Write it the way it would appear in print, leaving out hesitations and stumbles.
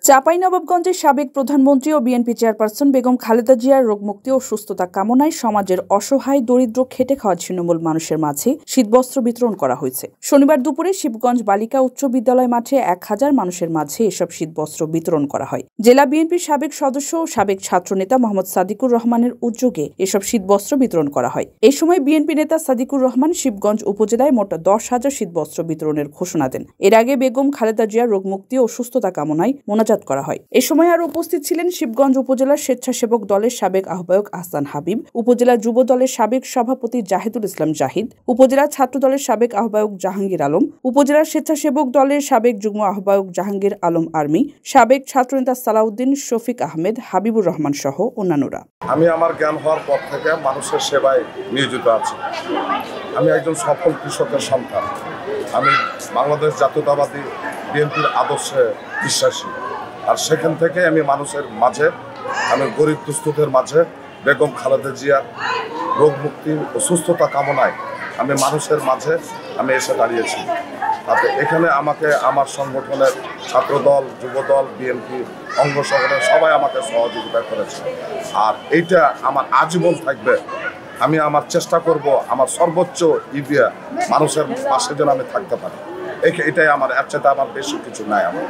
চাঁপাইনবাবগঞ্জের সাবেক প্রধানমন্ত্রী ও বিএনপি চেয়ারপারসন বেগম খালেদা জিয়ার রোগমুক্তি ও সুস্থতা কামনায় সমাজের অসহায় দরিদ্র খেটে খাওয়া ছিন্নমূল মানুষের মাঝে শীতবস্ত্র বিতরণ করা হয়েছে। শনিবার দুপুরে শিবগঞ্জ বালিকা উচ্চ বিদ্যালয় মাঠে 1000 মানুষের মাঝে এসব শীতবস্ত্র বিতরণ করা হয়। জেলা বিএনপির সাবেক সদস্য ও সাবেক ছাত্রনেতা মোহাম্মদ সাদিকুর রহমানের উদ্যোগে এসব শীতবস্ত্র বিতরণ করা হয়। এই সময় বিএনপি নেতা সাদিকুর রহমান শিবগঞ্জ উপজেলায় মোট 10,000 শীতবস্ত্র বিতরণের ঘোষণা দেন। এর আগে বেগম খালেদা জিয়ার রোগমুক্তি ও সুস্থতা কামনায় মোনাজাত করা হয়। এ সময় আরো উপস্থিত ছিলেন শিবগঞ্জ উপজেলার স্বেচ্ছাসেবক দলের সাবেক আহ্বায়ক আহসান হাবিব, উপজেলা যুব দলের সাবেক সভাপতি জাহিদুল ইসলাম জাহিদ, উপজেলা ছাত্র দলের সাবেক আহ্বায়ক জাহাঙ্গীর আলম, উপজেলা স্বেচ্ছাসেবক দলের সাবেক যুগ্ম আহ্বায়ক জাহাঙ্গীর আলম আর্মি, সাবেক ছাত্রনেতা সালাউদ্দিন, শফিক আহমেদ, হাবিবুর রহমান সহ অন্যান্যরা। আমি আমার জ্ঞান হওয়ার পর থেকে মানুষের সেবায় নিয়োজিত আছি। আমি একজন সফল কৃষকের সন্তান। আমি বাংলাদেশ জাতীয়তাবাদী বিএনপির আদর্শে বিশ্বাসী। আর সেখান থেকে আমি মানুষের মাঝে, আমি গরিব দুস্থদের মাঝে বেগম খালেদা জিয়ার রোগ মুক্তি ও সুস্থতা কামনায় আমি মানুষের মাঝে আমি এসে দাঁড়িয়েছি। তাতে এখানে আমাকে আমার সংগঠনের ছাত্রদল, যুবদল, বিএনপি অঙ্গ সংগঠনের সবাই আমাকে সহযোগিতা করেছে। আর এইটা আমার আজীবন থাকবে। আমি আমার চেষ্টা করব আমার সর্বোচ্চ দিয়ে মানুষের পাশে যেন আমি থাকতে পারি। এটাই আমার, এর চাইতে আমার বেশি কিছু নাই আমার।